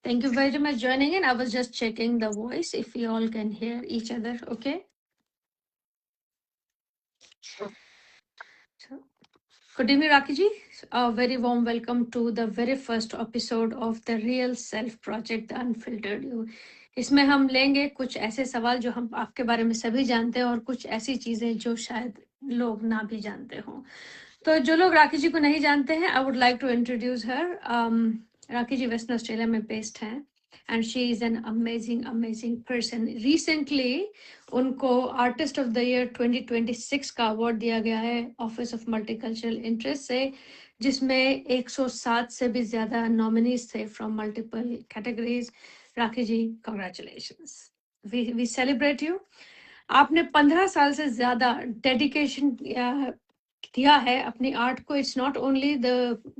Thank you very much joining in. I was just checking the voice if we all can hear each other. Okay. So, good evening, Rakiji. A very warm welcome to the very first episode of the Real Self Project, The Unfiltered You. इसमें हम लेंगे कुछ ऐसे सवाल जो हम आपके बारे में सभी जानते हैं और कुछ ऐसी चीजें जो शायद लोग ना भी जानते हों. तो जो लोग राखी जी को नहीं जानते हैं, I would like to introduce her. Rakhi ji Western Australia में बेस्ड हैं and she is an amazing person. Recently उनको आर्टिस्ट ऑफ द ईयर 2026 का अवार्ड दिया गया है ऑफिस ऑफ मल्टीकल्चरल इंटरेस्ट से, जिसमें 107 से भी ज्यादा नॉमिनीज थे from multiple categories. Rakhi ji, congratulations. We celebrate you. आपने 15 साल से ज्यादा डेडिकेशन दिया है अपनी आर्ट को. It's not only the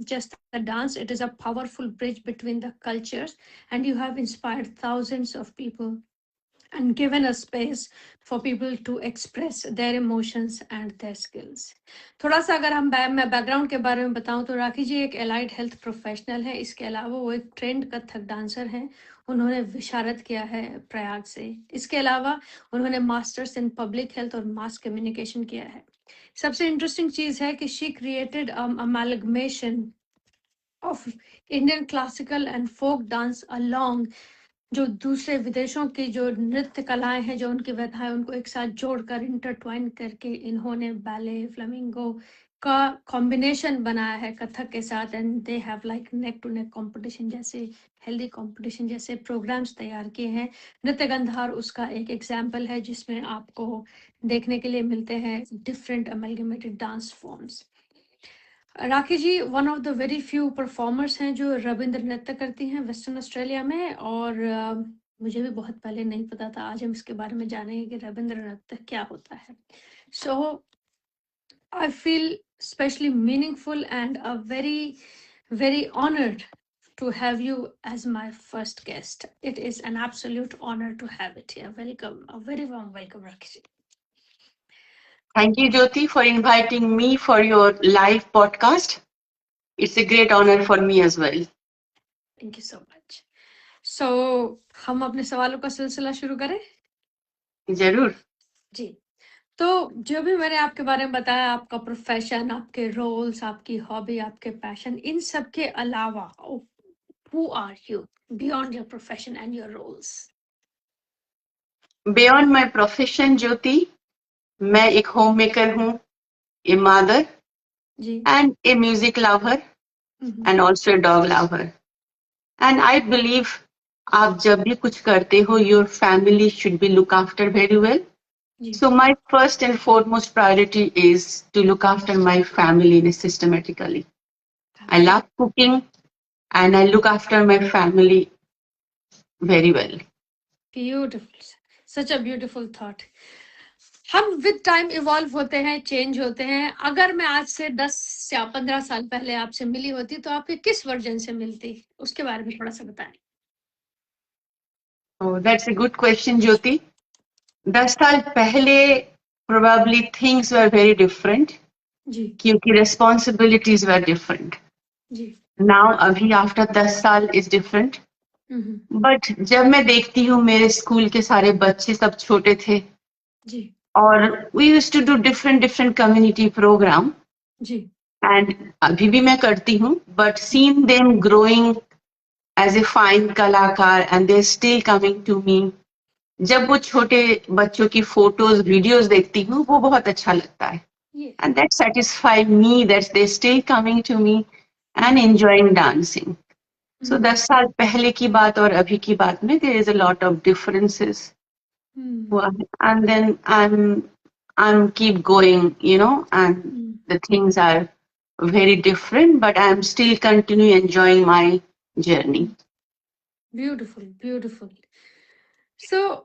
just the dance, it is a powerful bridge between the cultures and you have inspired thousands of people and given a space for people to express their emotions and their skills. थोड़ा सा अगर मैं background के बारे में बताऊं तो राखी जी एक एलाइड हेल्थ प्रोफेशनल है. इसके अलावा वो एक ट्रेंड कथक डांसर हैं. उन्होंने विशारद किया है प्रयाग से. इसके अलावा उन्होंने मास्टर्स इन पब्लिक हेल्थ और मास कम्युनिकेशन किया है. सबसे इंटरेस्टिंग चीज है कि she created amalgamation of Indian classical and folk dance along जो दूसरे विदेशों की जो नृत्य कलाएं हैं, जो उनकी व्यथाएं, उनको एक साथ जोड़कर इंटरट्वाइन करके इन्होंने बैले फ्लेमिंगो का कॉम्बिनेशन बनाया है कथक के साथ. And they have like neck to neck competition जैसे हेल्दी कंपटीशन जैसे प्रोग्राम्स तैयार किए हैं. नृत्य गंधार उसका एक एग्जाम्पल है जिसमें आपको देखने के लिए मिलते हैं different amalgamated dance forms. Rakhi ji one of the very few performers हैं जो रविंद्र नृत्य करती हैं वेस्टर्न ऑस्ट्रेलिया में. और मुझे भी बहुत पहले नहीं पता था. आज हम इसके बारे में जानेंगे कि रविंद्र नृत्य क्या होता है. So I feel specially meaningful and a very honored to have you as my first guest. It is an absolute honor to have it here. Welcome, a very warm welcome, Rakhi ji. Thank you, Jyoti, for inviting me for your live podcast. It's a great honor for me as well. Thank you so much. So, हम अपने सवालों का सिलसिला शुरू करें? जरूर. जी. तो जो भी मैंने आपके बारे में बताया, आपका प्रोफेशन, आपके रोल्स, आपकी हॉबी, आपके पैशन, इन सब के अलावा who are you beyond your profession and your roles? Beyond my profession, Jyoti, मैं एक homemaker हूँ, a mother, ji. and a music lover, and also a dog lover. And I believe आप जब भी कुछ करते हो, your family should be looked after very well. जी. So my first and foremost priority is to look after my family systematically. I love cooking and I look after my family very well. Beautiful. Such a beautiful thought. हम with time evolve होते हैं, change होते हैं. अगर मैं आज से 10 या 15 साल पहले आपसे मिली होती तो आपके किस वर्जन से मिलती, उसके बारे में थोड़ा सा बताएं. Oh, that's a good question, Jyoti. 10 साल पहले probably things were very different. जी. क्योंकि responsibilities were different. Ji. Now अभी after 10 साल is different. But जब मैं देखती हूँ मेरे स्कूल के सारे बच्चे सब छोटे थे. जी. और we used to do different community program. Ji. And अभी भी मैं करती हूँ. But seeing them growing as a fine कलाकार and they're still coming to me. जब वो छोटे बच्चों की फोटोज वीडियोस देखती हूँ वो बहुत अच्छा लगता है. And that satisfies me that they're still coming to me and enjoying dancing. So 10 साल पहले की बात और अभी की बात में there is a lot of differences. And then I'm keep going, you know, and the things are very different, but I'm still continue enjoying my journey. Beautiful. So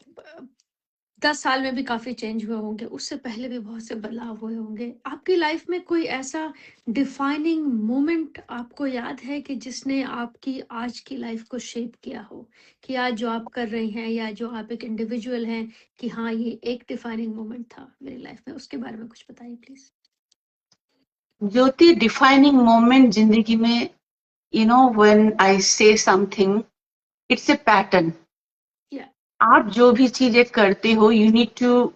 10 साल में भी काफी चेंज हुए होंगे, उससे पहले भी बहुत से बदलाव हुए होंगे. आपकी लाइफ में कोई ऐसा डिफाइनिंग मोमेंट आपको याद है कि जिसने आपकी आज की लाइफ को शेप किया हो, कि आज जो आप कर रही हैं या जो आप एक इंडिविजुअल हैं कि हाँ ये एक डिफाइनिंग मोमेंट था मेरी लाइफ में, उसके बारे में कुछ बताइए प्लीज. ज्योति, डिफाइनिंग मोमेंट जिंदगी में, you know, when I say something, it's a pattern. Yeah. आप जो भी चीजें करते हो, you need to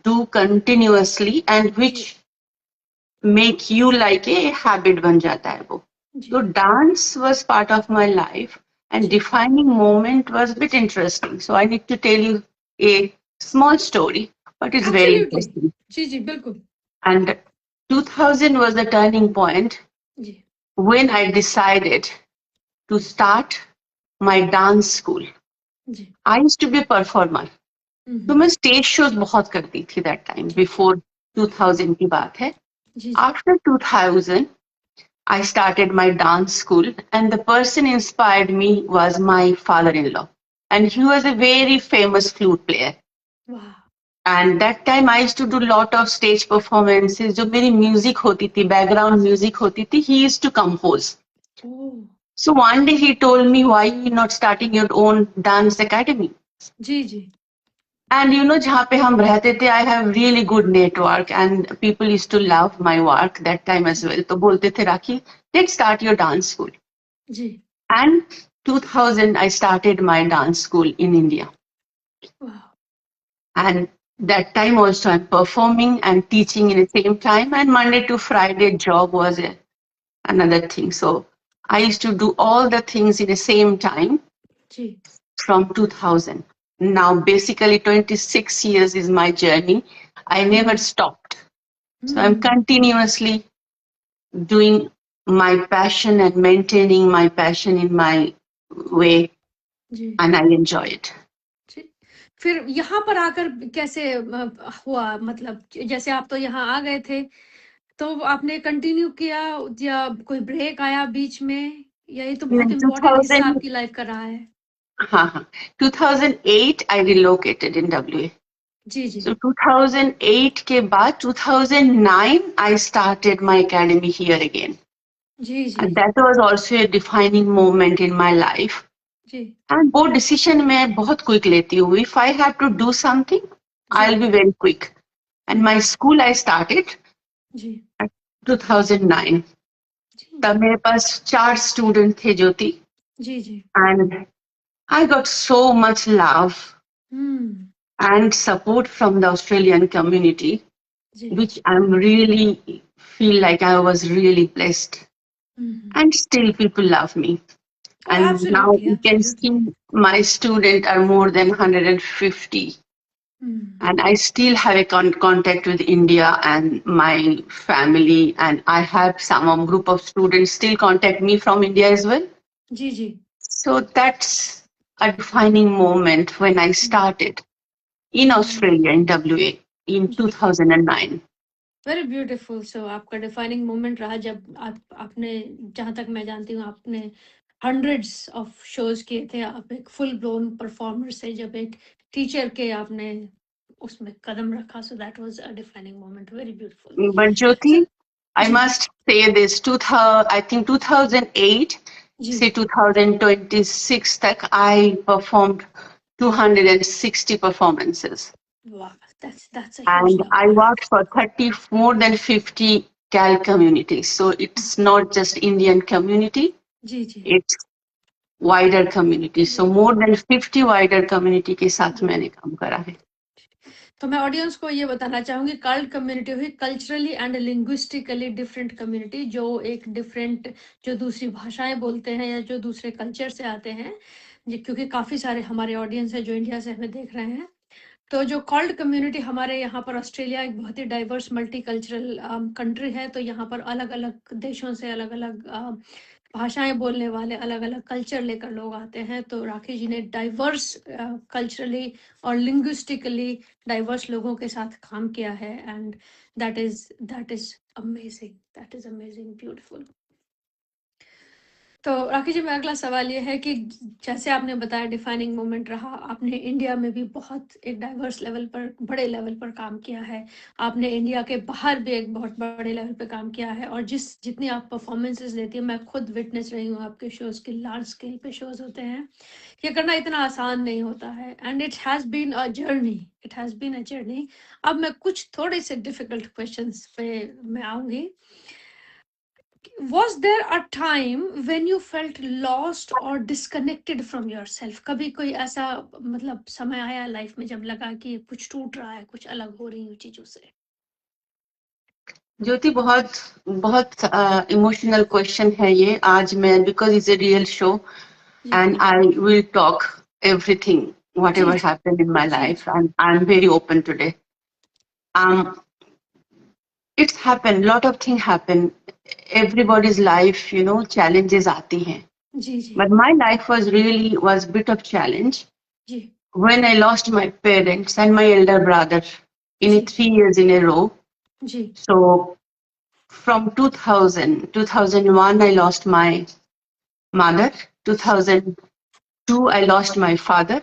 do continuously and which make you like a habit बन जाता है वो. जी So dance was part of my life and जी defining moment was a bit interesting. So I need to tell you a small story, but it's very absolutely. interesting. जी जी बिल्कुल. And 2000 was the turning point ji when I decided to start my dance school. Ji. I used to be a performer. तो मैं stage shows बहुत करती थी that time, before 2000 की बात है. जी जी After 2000, I started my dance school, and the person inspired me was my father-in-law, and he was a very famous flute player. वाह. And that time I used to do lot of stage performances. जो मेरी music होती थी, background music होती थी, he used to compose. Oh. So one day he told me, why you not starting your own dance academy? Ji ji. And you know, जहाँ पे हम रहते थे, I have really good network and people used to love my work that time as well. तो बोलते थे, राखी, let's start your dance school. Ji. And 2000, I started my dance school in India. वाह. And that time also I'm performing and teaching in the same time, and Monday to Friday job was another thing. So I used to do all the things in the same time ji. from 2000. Now basically 26 years is my journey. I never stopped. So I'm continuously doing my passion and maintaining my passion in my way, ji and I enjoy it. जी. फिर यहाँ पर आकर कैसे हुआ, मतलब जैसे आप तो यहाँ आ गए थे, तो आपने कंटिन्यू किया या कोई ब्रेक आया बीच में, या ये तो बहुत In इम्पोर्टेंट हिस्सा 2000, आपकी लाइफ का रहा है? 2008 I relocated in WA. जी जी. So 2008 के बाद 2009 I started my academy here again. Ji ji. And that was also a defining moment in my life. Ji And वो decision मैं बहुत quick लेती हूँ. If I have to do something, I'll be very quick. And my school I started जी 2009. जी तब मेरे पास 4 students थे ज्योति, जी जी. and I got so much love and support from the Australian community, जी. which I'm really feel like I was really blessed. And still people love me. And now Absolutely, you can see absolutely. my students are more than 150. And I still have a contact with India and my family, and I have some group of students still contact me from India as well. जी जी. So that's a defining moment when I started in Australia, in WA, in 2009. Very beautiful. So आपका defining moment रहा जब आपने, जहाँ तक मैं जानती हूँ, आपने हंड्रेड्स ऑफ शोज किए थे. आप एक फुल ब्लोन परफॉर्मर से जब एक टीचर के आपने उसमें कदम रखा. So that was a defining moment. Very beautiful. But Jyoti, I must say this, 2000, I think 2008, say 2026 तक, I performed 260 performances. Wow, that's a huge And number. I worked for more than 50 Cal communities. So it's not just Indian community, ji ji. it's wider community. So more than 50 wider community के साथ मैंने काम करा है. तो मैं audience को ये बताना चाहूंगी, कल्ट कम्युनिटी हुई culturally and linguistically different community, जो एक डिफरेंट, जो दूसरी भाषाएं बोलते हैं या जो दूसरे कल्चर से आते हैं, क्योंकि काफी सारे हमारे ऑडियंस है जो इंडिया से हमें देख रहे हैं. तो जो कॉल्ड कम्युनिटी हमारे यहाँ पर, ऑस्ट्रेलिया एक बहुत ही डाइवर्स मल्टी कल्चरल कंट्री है. तो यहाँ पर अलग अलग देशों से अलग अलग भाषाएं बोलने वाले, अलग अलग कल्चर लेकर लोग आते हैं. तो राखी जी ने डाइवर्स कल्चरली और लिंग्विस्टिकली डाइवर्स लोगों के साथ काम किया है. And that is amazing, that is amazing, beautiful. तो राखी जी, मेरा अगला सवाल ये है कि जैसे आपने बताया डिफाइनिंग मोमेंट रहा, आपने इंडिया में भी बहुत एक डाइवर्स लेवल पर, बड़े लेवल पर काम किया है. आपने इंडिया के बाहर भी एक बहुत बड़े लेवल पर काम किया है. और जितनी आप परफॉर्मेंसेस देती है, मैं खुद विटनेस रही हूँ आपके शोज के, लार्ज स्केल पे शोज होते हैं. ये करना इतना आसान नहीं होता है. And it has been a journey, it has been a journey. अब मैं कुछ थोड़े से डिफिकल्ट क्वेश्चंस पे मैं आऊँगी. Was there a time when you felt lost or disconnected from yourself? कभी कोई ऐसा मतलब समय आया लाइफ में जब लगा कि कुछ टूट रहा है, कुछ अलग हो रही है चीजों से? ज्योति, बहुत बहुत इमोशनल क्वेश्चन है ये आज मैं, because it's a real show जी and I will talk everything, जी whatever happened in my जी life, and I'm very open today. It's happened, lot of things happen. Everybody's life, challenges aati hain. जी जी But my life was bit of challenge जी when I lost my parents and my elder brother in जी 3 years in a row. जी So from 2001, I lost my mother. 2002, I lost my father.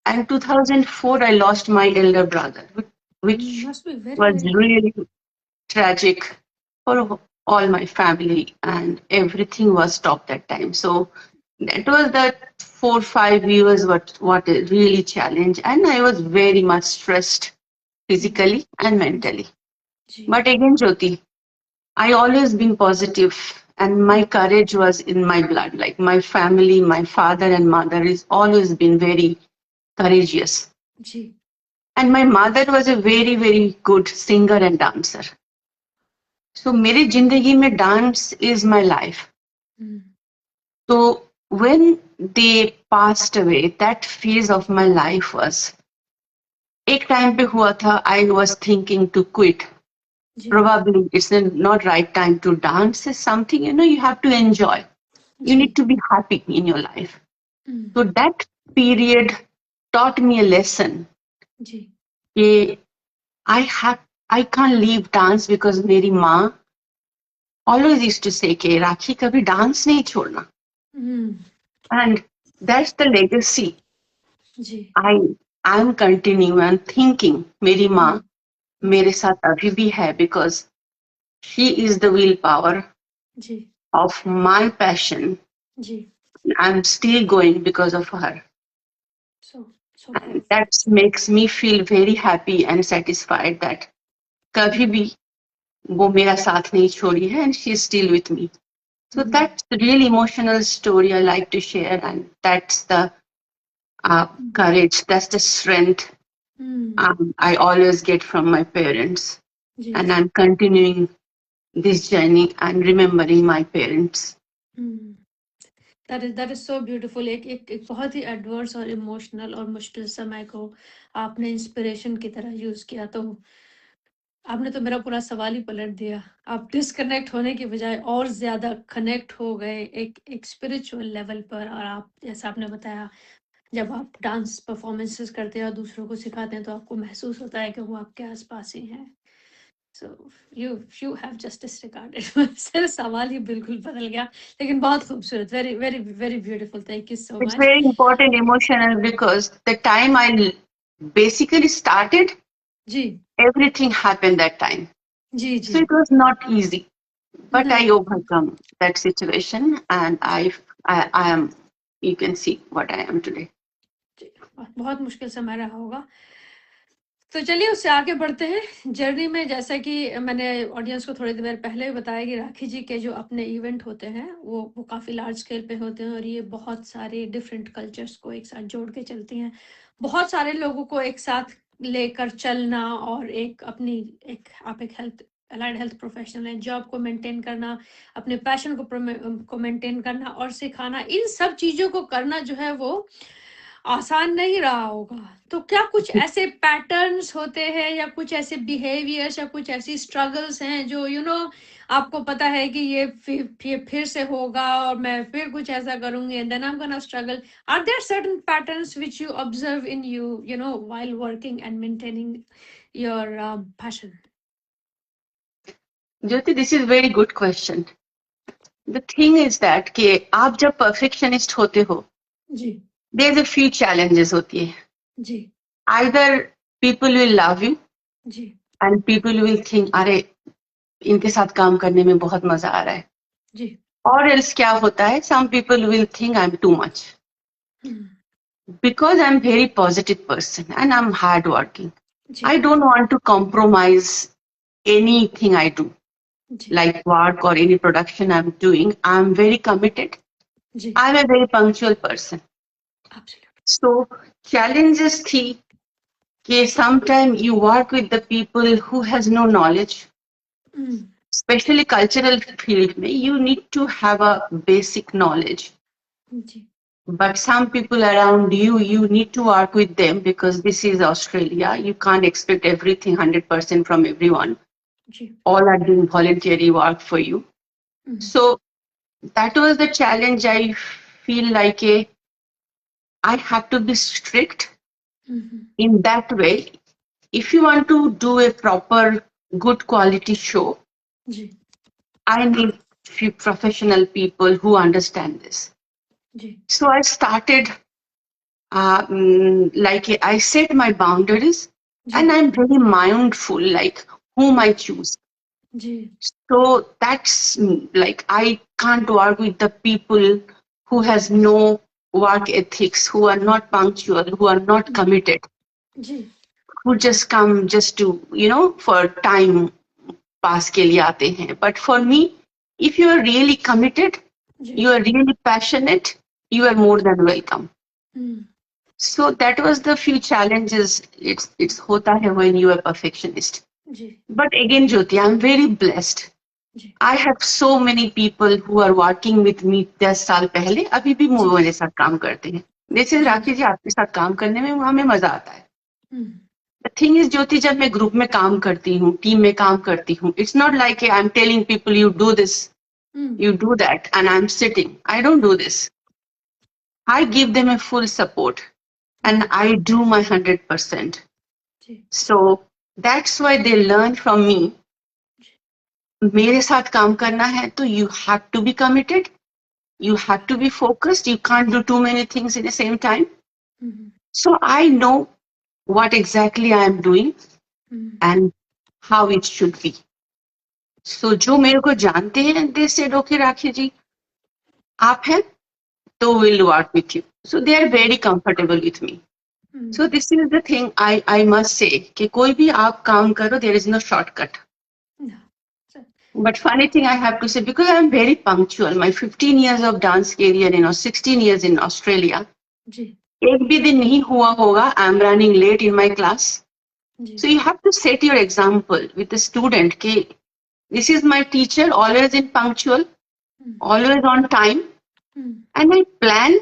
And 2004, I lost my elder brother, which must be very was very really tragic for all my family, and everything was stopped that time. So that was the 4 5 years what is really challenge, and I was very much stressed physically and mentally. जी But again, Jyoti, I always been positive, and my courage was in my blood. Like my family, my father and mother is always been very courageous. जी And my mother was a very, very good singer and dancer. So मेरी जिंदगी में dance is my life. So when they passed away, that phase of my life was, एक time पे हुआ था, I was thinking to quit. Ji Probably it's not right time to dance. Is something, you have to enjoy. You ji need to be happy in your life. Hmm, So that period taught me a lesson. जी कि I can't leave dance because मेरी माँ always used to say कि राखी कभी dance नहीं छोड़ना. हम्म, And that's the legacy ji I'm continuing and thinking मेरी माँ मेरे साथ अभी भी है, because she is the willpower ji of my passion. Ji I'm still going because of her. so so And beautiful. that makes me feel very happy and satisfied that कभी भी वो मेरा साथ नहीं छोड़ी है, and she's still with me. So that's the really emotional story I like to share, and that's the courage, that's the strength I always get from my parents. Ji And I'm continuing this journey and remembering my parents. that is so beautiful. एक बहुत ही adverse और emotional और मुश्किल समय को आपने inspiration की तरह यूज किया, तो आपने तो मेरा पूरा सवाल ही पलट दिया। आप डिस्कनेक्ट होने की बजाय और ज्यादा कनेक्ट हो गए एक स्पिरिचुअल लेवल पर, और आप जैसा आपने बताया, जब आप डांस परफॉर्मेंसेस करते हैं और दूसरों को सिखाते हैं तो आपको महसूस होता है कि वो आपके आसपास ही हैं। So you have just disregarded. मेरा सवाल ही बिल्कुल बदल गया, लेकिन बहुत खूबसूरत, very very very beautiful, thank you so It's much. very important, emotional, because the time I basically started, जी everything happened that time. जी जी So it was not easy, but I नहीं overcome that situation, and I am, you can see what I am today. जी, बहुत मुश्किल समय रहा होगा। तो चलिए उससे आगे बढ़ते हैं जर्नी में। जैसा कि मैंने ऑडियंस को थोड़ी देर पहले ही बताया कि राखी जी के जो अपने इवेंट होते हैं वो काफ़ी लार्ज स्केल पे होते हैं, और ये बहुत सारे डिफरेंट कल्चर्स को एक साथ जोड़ के चलती हैं। बहुत सारे लोगों को एक साथ लेकर चलना, और एक अपनी एक आप एक हेल्थ अलाइड हेल्थ प्रोफेशनल है, जॉब को मेंटेन करना, अपने पैशन को मेंटेन करना और सिखाना, इन सब चीज़ों को करना जो है वो आसान नहीं रहा होगा। तो क्या कुछ ऐसे पैटर्न्स होते हैं या कुछ ऐसे बिहेवियर्स या कुछ ऐसी स्ट्रगल्स हैं जो आपको पता है कि ये फिर से होगा और मैं फिर कुछ ऐसा करूंगी and then I am gonna struggle? Are there certain patterns which you observe in you know while working and maintaining your passion? Jyoti, this is very good question. The thing is that कि आप जब perfectionist होते हो, जी there's a few challenges होती है. जी Either people will love you ji and people will think अरे इनके साथ काम करने में बहुत मजा आ रहा है. जी Or else क्या होता है, some people will think I'm too much. Because I'm very positive person and I'm hardworking, ji I don't want to compromise anything I do. Ji like work or any production I'm doing, I'm very committed. Ji I'm a very punctual person. absolutely So challenges थी कि sometimes you work with the people who has no knowledge, especially cultural field में, you need to have a basic knowledge. Ji But some people around you, you need to work with them because this is Australia. You can't expect everything 100% from everyone. Ji All are doing voluntary work for you. So that was the challenge. I feel like I have to be strict in that way. If you want to do a proper, good quality show, ji I need few professional people who understand this. Ji So I started, like I set my boundaries, and I'm very mindful, like whom I choose. Ji So that's like I can't work with the people who has no work ethics, who are not punctual, who are not committed, ji who just come just to, for time pass के लिए आते हैं. But for me, if you are really committed, ji you are really passionate, you are more than welcome. So that was the few challenges. It's होता है when you are perfectionist. Ji But again, Jyoti, I'm very blessed. Ji I have so many people who are working with me 10 साल पहले, अभी भी वो मेरे साथ काम करते हैं. जैसे राखी जी, आपके साथ काम करने में हमें मजा आता है. The thing is, ज्योति, जब मैं ग्रुप में काम करती हूँ, टीम में काम करती हूँ, it's not like I'm telling people you do this, you do that, and I'm sitting. I don't do this. I give them a full support, and I do my 100%. Ji So that's why they learn from me. मेरे साथ काम करना है तो you have to be committed, you have to be focused, you can't do too many things at the same time. So I know what exactly I am doing and how it should be. So जो मेरे को जानते हैं, they said, okay राखी जी, आप हैं तो we'll work with you. So they are very comfortable with me. So this is the thing I must say कि कोई भी आप काम करो, there is no shortcut. But funny thing I have to say, because I'm very punctual, my 15 years of dance career, 16 years in Australia, जी एक भी दिन नहीं हुआ होगा I'm running late in my class. Ji So you have to set your example with the student कि this is my teacher, always in punctual, always on time, and I plan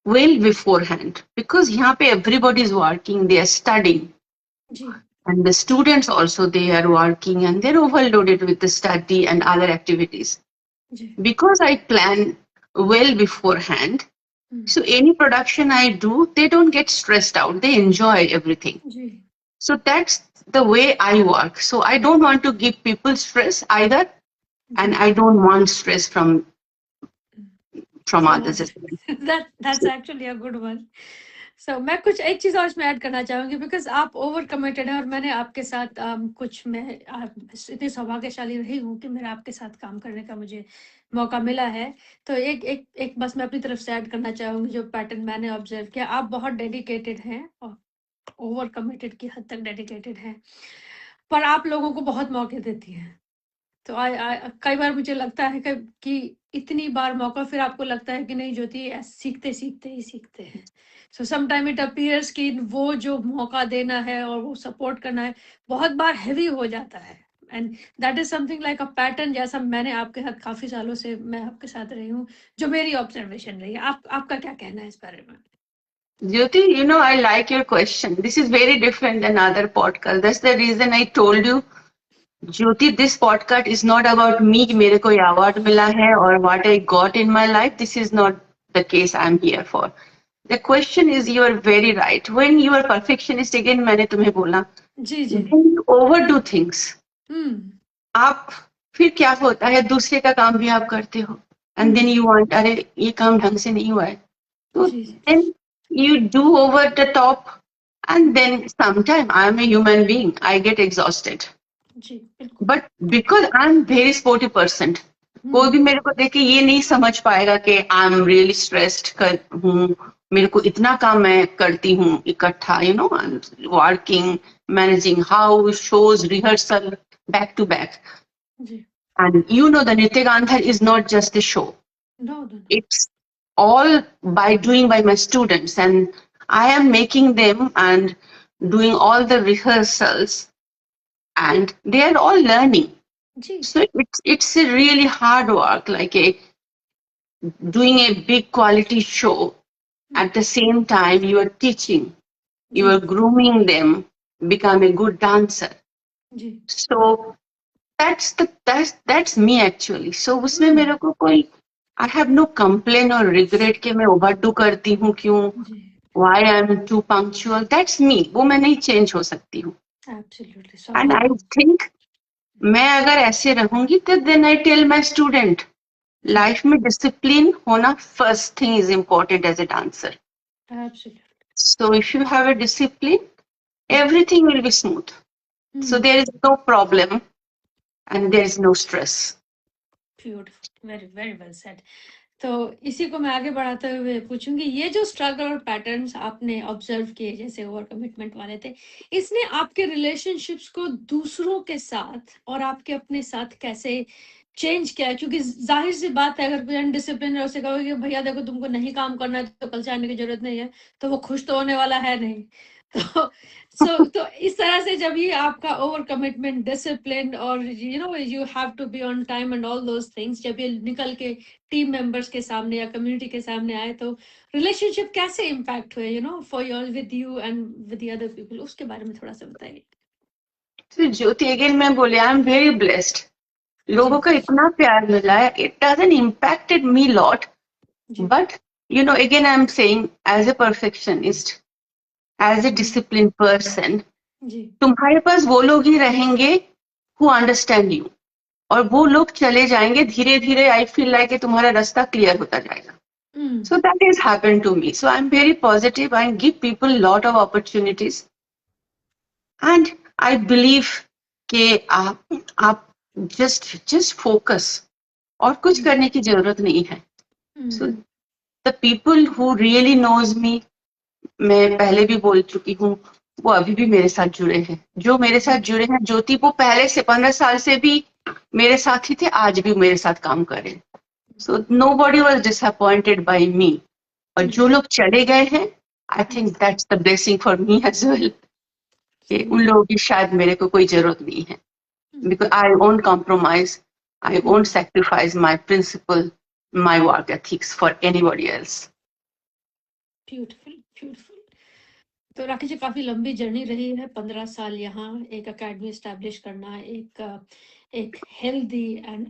well beforehand because यहाँ पे everybody is working, they are studying. Ji And the students also, they are working and they're overloaded with the study and other activities. Ji Because I plan well beforehand, so any production I do, they don't get stressed out. They enjoy everything. Ji So that's the way I work. So I don't want to give people stress either, and I don't want stress from others as well. that's actually a good one. So मैं कुछ एक चीज और इसमें add करना चाहूंगी because आप over committed हैं और मैंने आपके साथ कुछ मैं इतनी सौभाग्यशाली रही हूँ कि मेरा आपके साथ काम करने का मुझे मौका मिला है. तो एक एक एक बस मैं अपनी तरफ से ऐड करना चाहूंगी जो पैटर्न मैंने ऑब्जर्व किया. आप बहुत डेडिकेटेड हैं और ओवर कमिटेड की हद तक डेडिकेटेड हैं, पर आप लोगों को बहुत मौके देती हैं. तो कई बार मुझे लगता है कि इतनी बार मौका फिर आपको लगता है कि नहीं ज्योति सीखते सीखते ही सीखते हैं. सो सम टाइम इट अपीयर्स कि वो जो मौका देना है और वो सपोर्ट करना है बहुत बार हैवी हो जाता है. And that is something like a pattern जैसा मैंने आपके साथ काफी सालों से मैं आपके साथ रही हूँ, जो मेरी ऑब्जर्वेशन रही है. आपका क्या कहना है इस बारे में? Jyoti, I like your question. This is very different than other podcasts. That's the reason I told you, Jyoti, this podcast is not about me, कि मेरे को award मिला है or what I got in my life. This is not the case I'm here for. The question is, you are very right. When you are perfectionist, again, मैंने तुम्हें बोला, जी जी then you overdo things. आप फिर क्या होता है, दूसरे का काम भी आप करते हो, and then you want, अरे ये काम ढंग से नहीं हुआ है, तो जी then you do over the top, and then sometime I'm a human being, I get exhausted. जी बिल्कुल. But because I'm very sporty person, कोई भी मेरे को देख के ये नहीं समझ पाएगा कि I'm really stressed हूँ, मेरे को इतना काम मैं करती हूँ इकट्ठा, I'm working, managing house, shows, rehearsal, back to back. Ji And you know, the Nitya Gandhar is not just a show. No, no, no. It's all by doing by my students, and I am making them and doing all the rehearsals, and they are all learning. Ji, So it's a really hard work, like doing a big quality show. At the same time, you are teaching, you ji, are grooming them, become a good dancer. Ji. So that's me actually. So उसमें मेरे को कोई I have no complaint or regret कि मैं overdo करती हूँ क्यों, जी. why I'm too punctual. That's me. वो मैं नहीं change हो सकती हूँ. Absolutely. And I स्वाभाविक. think मैं अगर ऐसे रहूंगी तो then I tell my student, life में discipline होना first thing is important as a dancer. Absolutely. So if you have a discipline, everything will be smooth. So there is no problem and there is no stress. Beautiful. Very, very well said. तो इसी को मैं आगे बढ़ाते हुए पूछूंगी, ये जो स्ट्रगल और पैटर्न्स आपने ऑब्जर्व किए जैसे ओवर कमिटमेंट वाले थे, इसने आपके रिलेशनशिप्स को दूसरों के साथ और आपके अपने साथ कैसे चेंज किया? क्योंकि जाहिर सी बात है, अगर कोई अनडिसिप्लिन है उसे कहोगे कि भैया देखो तुमको नहीं काम करना है तो कल से आने की जरूरत नहीं है, तो वो खुश तो होने वाला है नहीं. तो इस तरह से जब ये आपका ओवर कमिटमेंट, डिसिप्लिन और you have to be on time and all those things जब ये निकल के टीम मेंबर्स के सामने या कम्युनिटी के सामने आए, तो रिलेशनशिप कैसे इम्पैक्ट हुए for your with you and with the other people, उसके बारे में थोड़ा सा बताइए. So ज्योति again मैं बोले I am very blessed. लोगों जी, का इतना प्यार मिला है. It doesn't impacted me lot, ji, but again I am saying as a perfectionist, as a disciplined person, जी. तुम्हारे पास वो लोग ही रहेंगे who understand you. और वो लोग चले जाएंगे धीरे धीरे. आई फील लाइक तुम्हारा रास्ता क्लियर होता जाएगा. So that has happened to me. So I'm very positive. I give people a lot of opportunities, and I believe कि आप just focus और कुछ करने की जरूरत नहीं है. So the people who really knows me, मैं पहले भी बोल चुकी हूँ, वो अभी भी मेरे साथ जुड़े हैं. जो मेरे साथ जुड़े हैं, ज्योति वो पहले से 15 साल से भी मेरे साथ ही थे, आज भी मेरे साथ काम करें. So nobody was disappointed by me. और जो लोग चले गए हैं, I think that's the blessing for me as well. कि उन लोगों की शायद मेरे को कोई जरूरत नहीं है. Because I won't compromise, I won't sacrifice my principle, my work ethics for anybody else. Beautiful, beautiful. तो राकेश जी, काफी लंबी जर्नी रही है. 15 साल यहाँ एक एकेडमी एस्टैब्लिश करना, एक healthy and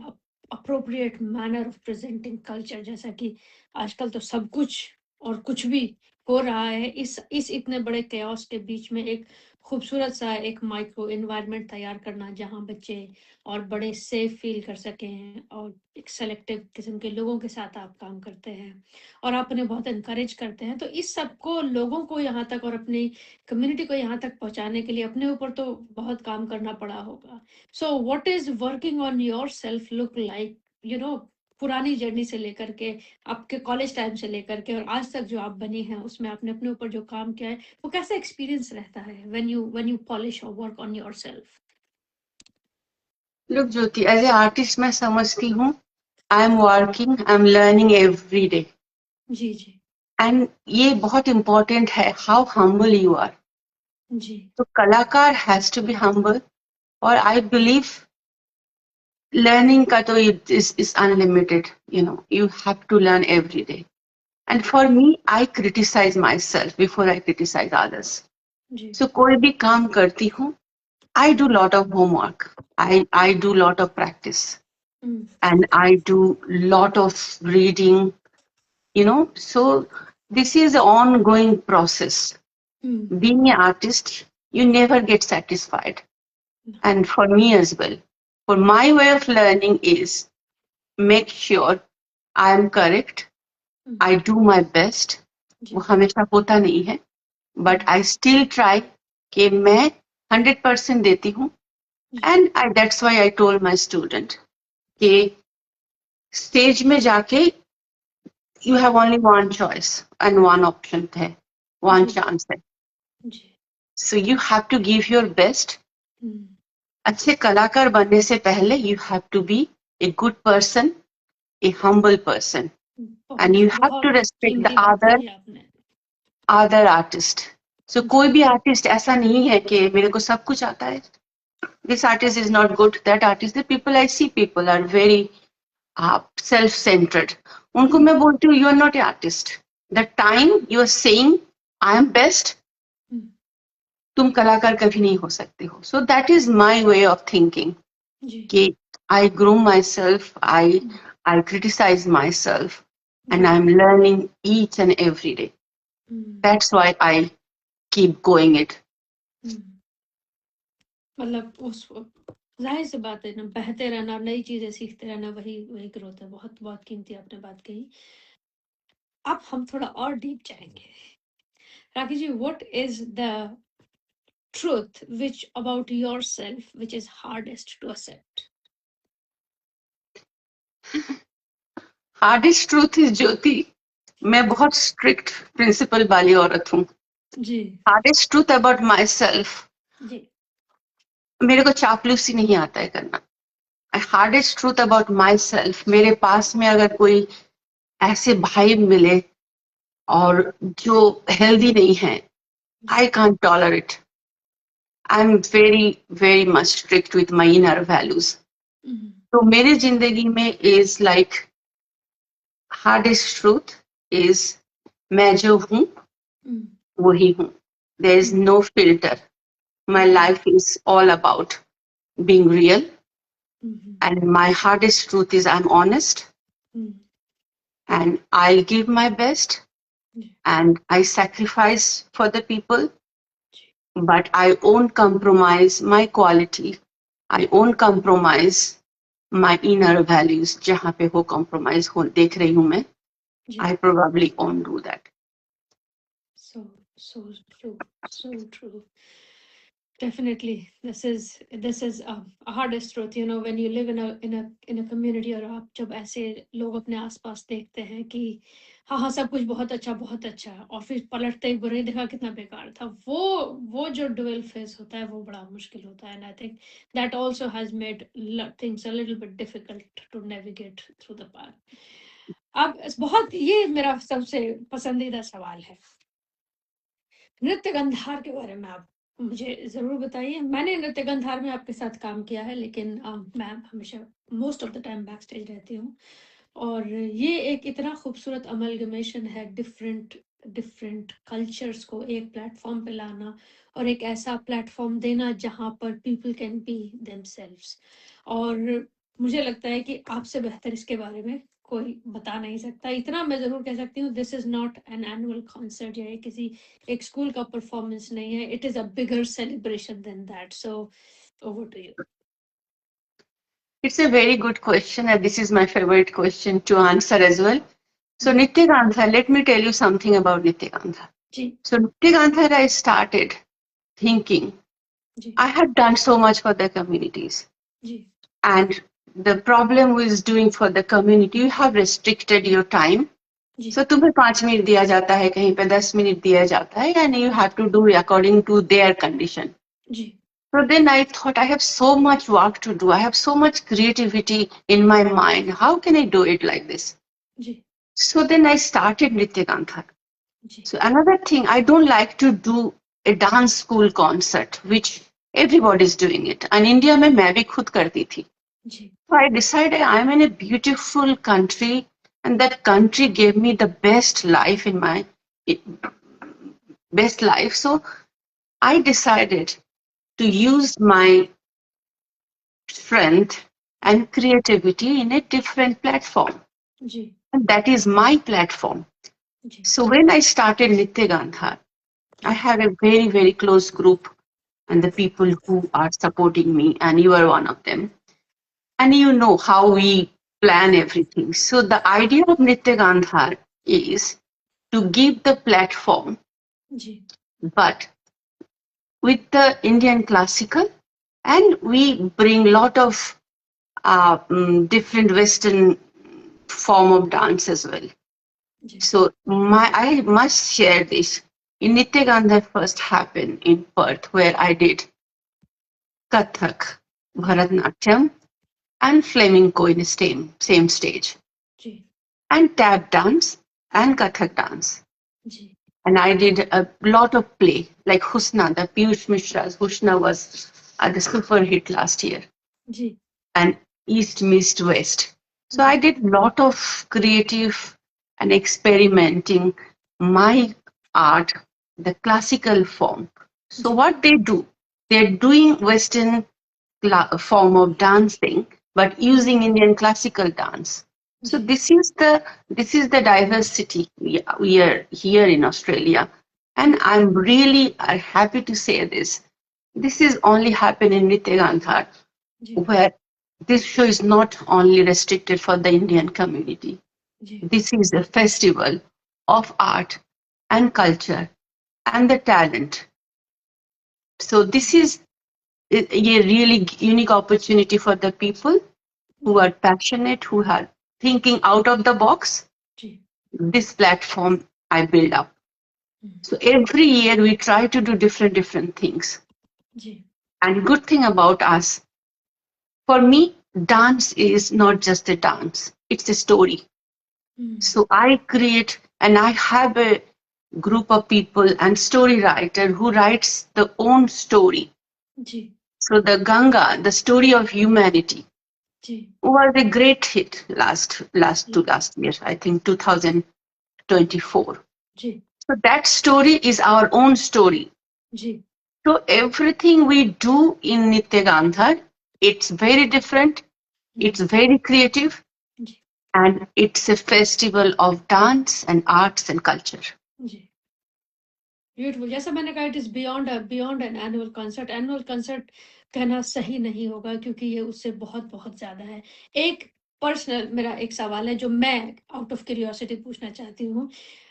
appropriate manner of presenting culture, जैसा कि आजकल तो सब कुछ और कुछ भी हो रहा है. इस इतने बड़े chaos के बीच में एक खूबसूरत सा एक माइक्रो एनवायरनमेंट तैयार करना जहाँ बच्चे और बड़े सेफ फील कर सकें, और एक सेलेक्टिव किस्म के लोगों के साथ आप काम करते हैं और आप उन्हें बहुत एनकरेज करते हैं. तो इस सबको, लोगों को यहाँ तक और अपनी कम्युनिटी को यहाँ तक पहुँचाने के लिए अपने ऊपर तो बहुत काम करना पड़ा होगा. So what is working on your self look like, पुरानी जर्नी से लेकर के, आपके कॉलेज टाइम से लेकर के और आज तक जो आप बनी हैं, उसमें आपने अपने ऊपर जो काम किया है, वो कैसा एक्सपीरियंस रहता है व्हेन यू पॉलिश और work on yourself? Look, Jyoti, as an artist, मैं समझती हूँ, I am working, I am learning every day. Ji, ji, And ये बहुत important है, how humble you are. जी, तो कलाकार has to be humble. और I believe learning का तो is unlimited. You have to learn every day. And for me, I criticize myself before I criticize others. Ji. So कोई भी काम करती हूँ, I do lot of homework. I do lot of practice. And I do lot of reading, so this is an ongoing process. Being an artist, you never get satisfied. And for me as well, for my way of learning is make sure I am correct, I do my best. वो हमेशा होता नहीं है, but I still try कि मैं 100% देती हूँ. And that's why I told my student कि stage में जाके you have only one choice and one option है, one chance है. So you have to give your best. अच्छे कलाकार बनने से पहले you have to be a good person, a humble person, and you have to बहुत respect the कीमती बात कही आपने. other artist. So कोई भी artist ऐसा नहीं है कि मेरे को सब कुछ आता है. This artist is not good. That artist, the people I see, people are very self-centered. उनको मैं बोलती हूँ, you are not an artist. The time you are saying I am best, तुम कलाकार कभी नहीं हो सकते हो. So that is my way of thinking. कि I groom myself, I criticize myself, and I'm learning each and every day. That's why I keep going it. मतलब उस जाहिर सी बात है ना, बहते रहना, नई चीजें सीखते रहना, वही ग्रोथ है. बहुत बहुत कीमती आपने बात कही. अब हम थोड़ा और डीप जाएंगे. Rakhi ji, what is the truth which about yourself which is hardest to accept? Hardest truth is ज्योति, मैं बहुत strict principle वाली औरत हूँ. जी. Hardest truth about myself, जी. मेरे को चापलूसी नहीं आता है करना. Hardest truth about myself, मेरे पास में अगर कोई ऐसे भाई मिले और जो healthy नहीं है, I can't tolerate. I'm very much strict with my inner values. तो मेरे जिंदगी में is like hardest truth is मैं जो हूँ वही हूँ. There is no filter. My life is all about being real. And my hardest truth is I'm honest. And I'll give my best. And I sacrifice for the people. But I won't compromise my quality. I won't compromise my inner values. जहाँ पे हो compromise हो देख रही हूँ मैं. I probably won't do that. So true, so true. Definitely, this is a hardest truth. You know, when you live in a community, और आप जब ऐसे लोग अपने आसपास देखते हैं कि हाँ सब कुछ बहुत अच्छा, और फिर पलटते ही बुरे देखा कितना बेकार था, वो जो dual phase होता है वो बड़ा मुश्किल होता है. And I think that also has made things a little bit difficult to navigate through the path. अब बहुत ये मेरा सबसे पसंदीदा सवाल है, नृत्य गंधार के बारे में आप मुझे जरूर बताइए. मैंने नृत्य गंधार में आपके साथ काम किया है, लेकिन मैं हमेशा most of the time back stage रहती हूँ, और ये एक इतना खूबसूरत अमलगमेशन है डिफरेंट कल्चर्स को एक प्लेटफॉर्म पे लाना, और एक ऐसा प्लेटफॉर्म देना जहाँ पर पीपल कैन बी देमसेल्व्स. और मुझे लगता है कि आपसे बेहतर इसके बारे में कोई बता नहीं सकता. इतना मैं जरूर कह सकती हूँ, this is not an annual concert या किसी एक स्कूल का परफॉर्मेंस नहीं है. It is a bigger celebration than that. So over to you. It's a very good question, and this is my favorite question to answer as well. So Nitya Gandhar, let me tell you something about Nitya Gandhar. So Nitya Gandhar, I started thinking I have done so much for the communities. And the problem with doing for the community, you have restricted your time. So तुम्हें 5 minute दिया जाता है, कहीं पे 10 minute दिया जाता है, and you have to do according to their condition. So then I thought, I have so much work to do. I have so much creativity in my mind. How can I do it like this? So then I started Nitya Gandhar. So another thing, I don't like to do a dance school concert, which everybody is doing it. And India में मैं भी खुद करती थी. So I decided I'm in a beautiful country, and that country gave me the best life in my best life. So I decided to use my strength and creativity in a different platform. And that is my platform. So when I started Nitya Gandhar, I have a very close group, and the people who are supporting me, and you are one of them. And you know how we plan everything. So the idea of Nitya Gandhar is to give the platform, but with the Indian classical, and we bring lot of different Western form of dance as well. So I must share this. In Nitya Gandhar first happened in Perth, where I did Kathak, Bharatanatyam, and flamenco in the same stage, जी and tap dance and Kathak dance. जी And I did a lot of play, like Husna, the Piyush Mishra's Husna was the super hit last year, जी and East Meets West. So I did lot of creative and experimenting my art, the classical form. So जी what they do, they're doing Western form of dancing, but using Indian classical dance. So जी this is the diversity we are here in Australia, and I'm really happy to say this. This is only happened in Nitya Gandhar, जी where this show is not only restricted for the Indian community. जी This is a festival of art and culture and the talent. So this is a really unique opportunity for the people who are passionate, who are thinking out of the box. जी This platform I build up. So every year we try to do different things. जी And good thing about us, for me, dance is not just a dance, it's a story. So I create and I have a group of people and story writer who writes the own story. जी So the Ganga, the story of humanity, जी was a great hit last year, I think 2024. जी So that story is our own story. जी So everything we do in Nitya Gandhar, it's very different, it's very creative, जी and it's a festival of dance and arts and culture. जी beautiful जैसा मैंने कहा it is beyond an annual concert कहना सही नहीं होगा क्योंकि ये उससे बहुत बहुत ज्यादा है एक पर्सनल मेरा एक सवाल है जो मैं आउट ऑफ क्यूरियोसिटी पूछना चाहती हूँ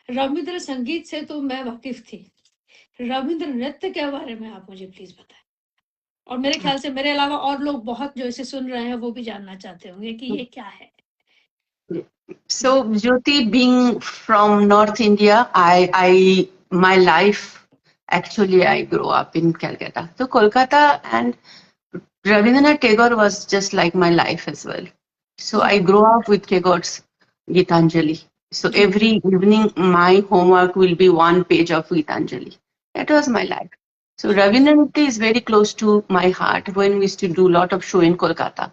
रविंद्र संगीत से तो मैं वाकिफ थी रविंद्र नृत्य के बारे में आप मुझे प्लीज बताएं और मेरे ख्याल से मेरे अलावा और लोग बहुत जो इसे सुन रहे हैं वो भी जानना चाहते होंगे कि ये क्या है So Jyoti, being from North India, my life, actually I grew up in Calcutta. So Kolkata and Rabindranath Tagore was just like my life as well. So I grew up with Tagore's Gitanjali. So every evening my homework will be one page of Gitanjali. That was my life. So Rabindranath is very close to my heart when we used to do a lot of show in Kolkata.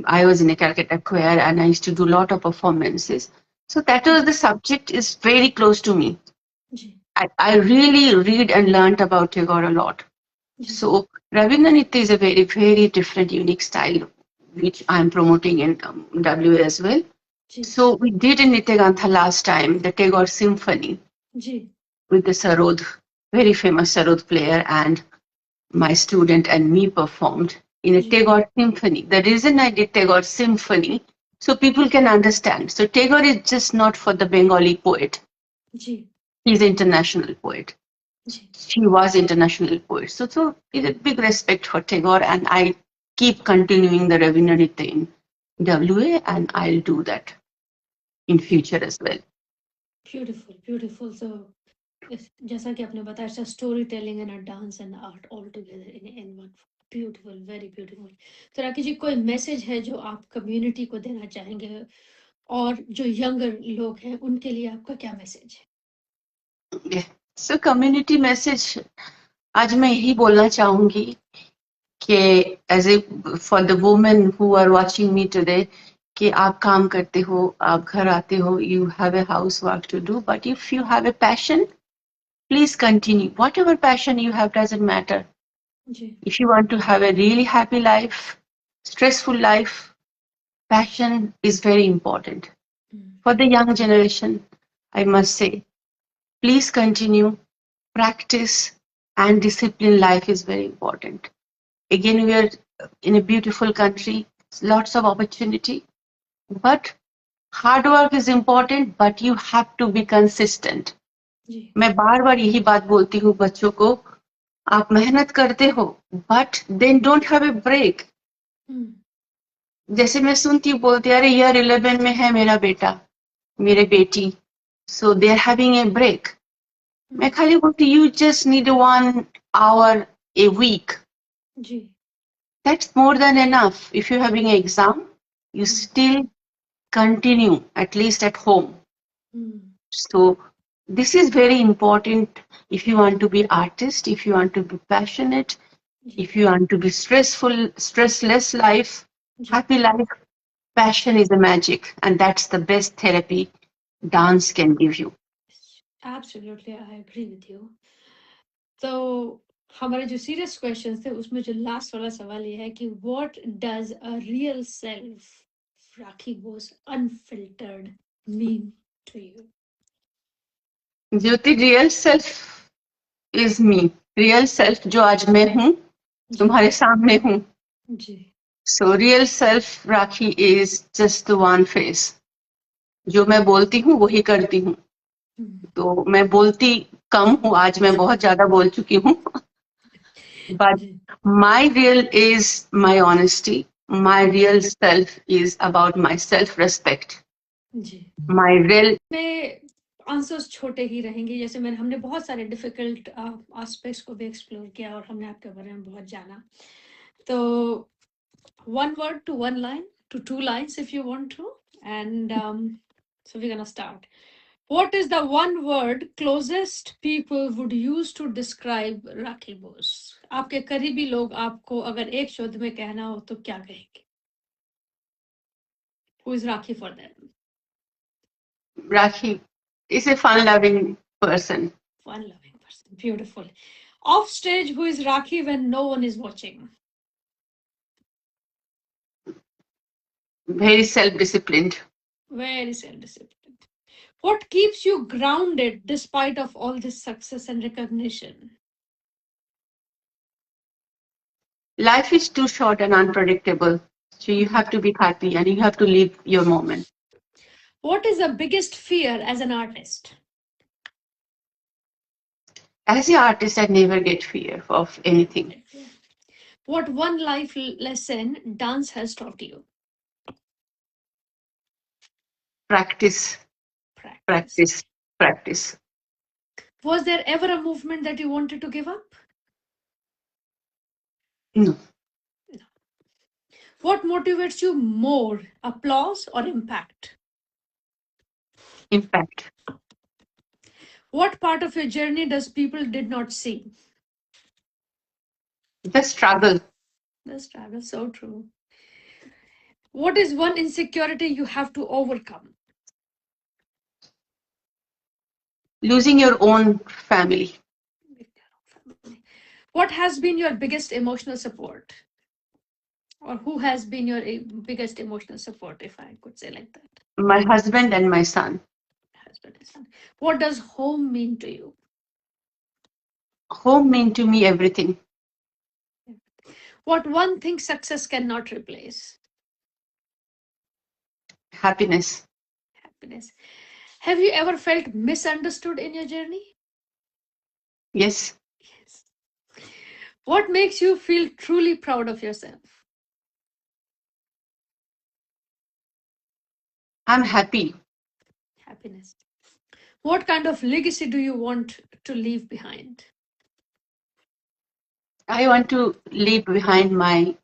I was in a Calcutta choir and I used to do a lot of performances. So that was the subject is very close to me. I really read and learned about Tagore a lot. So Rabindranath Nitya is a very, very different, unique style, which I'm promoting in WA as well. So we did in Nitya Gandhar last time, the Tagore Symphony with the Sarod, very famous Sarod player, and my student and me performed in a Tagore Symphony. The reason I did Tagore Symphony, so people can understand. So Tagore is just not for the Bengali poet. He's an international poet. She was international poet. So it's a big respect for Tagore, and I keep continuing the Rabindranath Nitya in WA, and I'll do that in future as well. Beautiful. So, जैसा कि आपने बताया, it's a storytelling and a dance and art all together in one. Beautiful, very beautiful. तो राखी जी कोई message है जो आप community को देना चाहेंगे और जो यंगर लोग हैं उनके लिए आपका क्या मैसेज है? So community message, आज मैं यही बोलना चाहूंगी कि as a for the women who are watching me today, कि आप काम करते हो, आप घर आते हो, you have a housework to do, but if you have a passion, please continue. Whatever passion you have doesn't matter. If you want to have a really happy life, stressful life, passion is very important. For the young generation, I must say, please continue, practice, and discipline life is very important. Again, we are in a beautiful country, lots of opportunity, but hard work is important, but you have to be consistent. मैं बार बार यही बात बोलती हूँ बच्चों को, आप मेहनत करते हो, but then don't have a break. जैसे मैं सुनती हूँ बोलती अरे ईयर 11 में है मेरा बेटा, मेरे बेटी, so they are having a break. मैं खाली बोलती you just need 1 hour a week. That's more than enough. If you're having an exam, you still continue, at least at home. So this is very important if you want to be artist, if you want to be passionate, if you want to be stressless life, happy life. Passion is the magic, and that's the best therapy dance can give you. Absolutely, I agree with you. तो हमारे जो serious questions थे उसमें जो last वाला सवाल ये है कि what does a real self Rakhi Bose unfiltered mean to you? Jyoti, real self is me. Real self जो आज मैं हूँ, तुम्हारे सामने हूँ. जी. So real self Rakhi is just the one face. जो मैं बोलती हूँ वही करती हूँ. तो मैं बोलती कम हूँ, आज मैं बहुत ज्यादा बोल चुकी हूँ. But my real is my honesty. My real self is about my self-respect. My real में आंसर्स छोटे ही रहेंगे. जैसे हमने बहुत सारे डिफिकल्ट एस्पेक्ट्स को भी एक्सप्लोर किया और हमने आपके बारे में बहुत जाना. तो one word to one line to two lines if you want to, and so we're gonna start. What is the one word closest people would use to describe Rakhi Bose? आपके करीबी लोग आपको अगर एक शब्द में कहना हो तो क्या कहेंगे? Who is Rakhi for them? Rakhi is a fun-loving person. Fun-loving person. Beautiful. Off stage, who is Rakhi when no one is watching? Very self-disciplined. Very self-disciplined. What keeps you grounded despite of all this success and recognition? Life is too short and unpredictable. So you have to be happy and you have to live your moment. What is the biggest fear as an artist? As an artist, I never get fear of anything. What one life lesson dance has taught you? Practice. Practice. Practice. Was there ever a movement that you wanted to give up? No. What motivates you more, applause or impact? Impact. What part of your journey does people did not see? The struggle. The struggle, so true. What is one insecurity you have to overcome? Losing your own family. What has been your biggest emotional support? Or who has been your biggest emotional support, if I could say like that? My husband and my son. Husband and son. What does home mean to you? Home means to me everything. What one thing success cannot replace? Happiness. Happiness. Have you ever felt misunderstood in your journey? Yes. Yes. What makes you feel truly proud of yourself? I'm happy. Happiness. What kind of legacy do you want to leave behind? I want to leave behind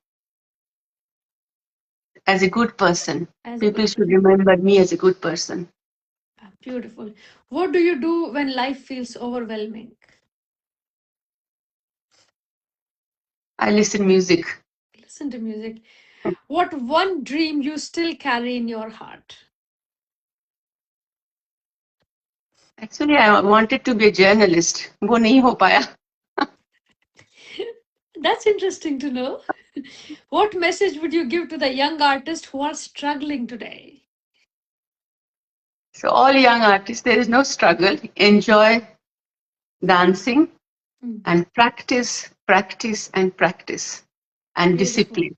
as a good person. People should remember me as a good person. Beautiful. What do you do when life feels overwhelming? I listen music. Listen to music. What one dream you still carry in your heart? Actually, I wanted to be a journalist. वो नहीं हो पाया. That's interesting to know. What message would you give to the young artists who are struggling today? So all young artists, there is no struggle. Enjoy dancing and practice, practice and practice and discipline.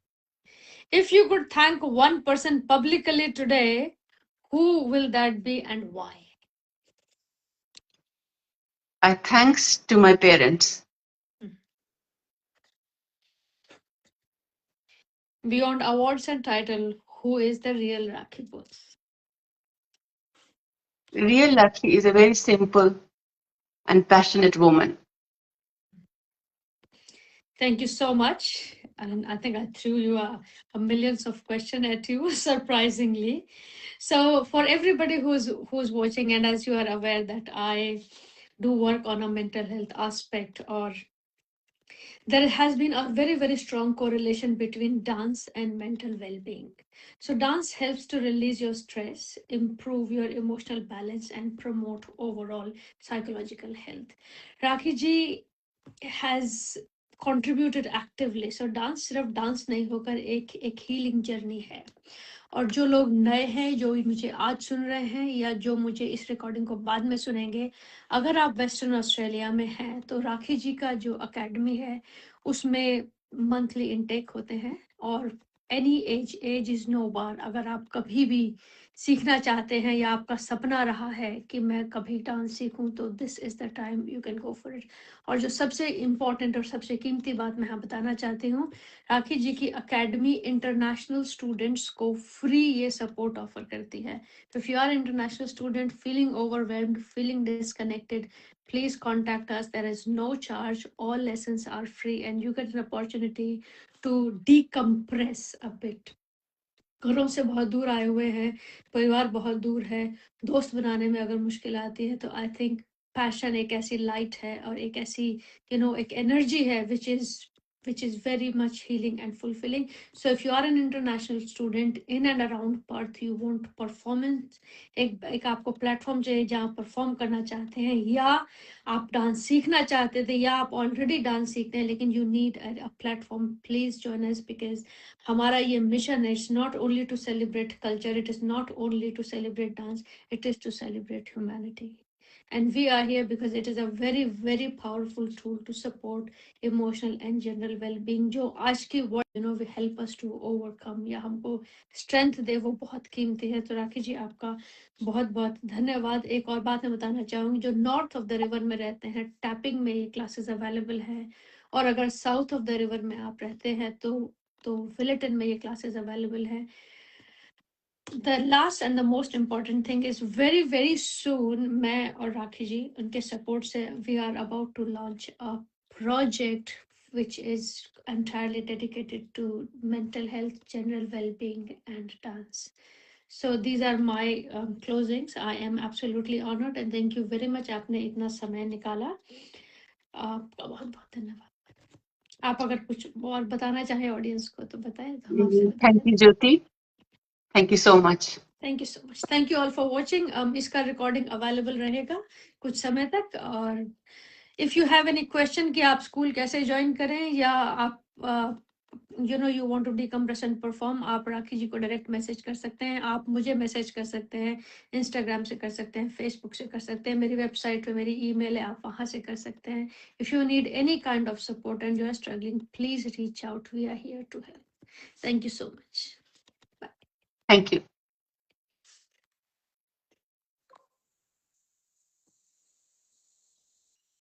If you could thank one person publicly today, who will that be and why? I thanks to my parents. Beyond awards and title, who is the real Rakhi Bose? Real Rakhi is a very simple and passionate woman. Thank you so much. and I think I threw you a millions of questions at you, surprisingly. So for everybody who's watching, and as you are aware that I do work on a mental health aspect, or there has been a very, very strong correlation between dance and mental well-being. So dance helps to release your stress, improve your emotional balance, and promote overall psychological health. Rakhi ji has contributed actively. So dance सिर्फ dance नहीं होकर एक healing journey है. और जो लोग नए हैं, जो मुझे आज सुन रहे हैं या जो मुझे इस रिकॉर्डिंग को बाद में सुनेंगे, अगर आप वेस्टर्न ऑस्ट्रेलिया में हैं तो राखी जी का जो अकेडमी है उसमें मंथली इनटेक होते हैं. और एनी एज इज नो बार. अगर आप कभी भी सीखना चाहते हैं या आपका सपना रहा है कि मैं कभी डांस सीखूं, तो this is the time you can go for it. और जो सबसे इम्पोर्टेंट और सबसे कीमती बात मैं यहाँ बताना चाहती हूँ, राखी जी की अकेडमी इंटरनेशनल स्टूडेंट्स को फ्री ये सपोर्ट ऑफर करती है. If you are international student feeling overwhelmed, feeling disconnected, please contact us. There is no charge. All lessons are free and you get an opportunity to decompress a bit. घरों से बहुत दूर आए हुए हैं, परिवार बहुत दूर है, दोस्त बनाने में अगर मुश्किल आती है, तो आई थिंक पैशन एक ऐसी लाइट है और एक ऐसी एक एनर्जी है which is very much healing and fulfilling. So if you are an international student in and around Perth, you want performance, एक आपको प्लेटफॉर्म चाहिए जहाँ परफॉर्म करना चाहते हैं, या आप डांस सीखना चाहते थे, या आप ऑलरेडी डांस सीखते हैं लेकिन you need a platform, please join us. Because हमारा ये मिशन है, it's not only to celebrate culture, it is not only to celebrate dance, it is to celebrate humanity. And we are here because it is a very, very powerful tool to support emotional and general well-being. जो आज की world will help us to overcome, या हमको strength दे, वो बहुत कीमती है. तो राखी जी आपका बहुत बहुत धन्यवाद. एक और बात मैं बताना चाहूँगी, जो नॉर्थ ऑफ द रिवर में रहते हैं, टैपिंग में ये क्लासेस अवेलेबल है. और अगर साउथ ऑफ द रिवर में आप रहते हैं तो विलेटन में ये क्लासेस अवेलेबल है. The last and the most important thing is very, very soon, मैं और राखी जी उनके support से we are about to launch a project which is entirely dedicated to mental health, general well-being and dance. So these are my closings. I am absolutely honored and thank you very much. आपने इतना समय निकाला, आपका बहुत बहुत धन्यवाद. आप अगर कुछ और बताना चाहें ऑडियंस को तो बताएं. तो हम आपसे Thank you, Jyoti. Thank you so much. Thank you so much. Thank you all for watching. इसका recording available रहेगा कुछ समय तक. और if you have any question कि आप स्कूल कैसे ज्वाइन करें, या आप you want to decompress and perform, आप राखी जी को डायरेक्ट मैसेज कर सकते हैं, आप मुझे मैसेज कर सकते हैं, इंस्टाग्राम से कर सकते हैं, फेसबुक से कर सकते हैं, मेरी वेबसाइट पे मेरी ईमेल है, आप वहाँ से कर सकते हैं. If you need any kind of support and you are struggling, please reach out. We are here to help. Thank you so much. Thank you.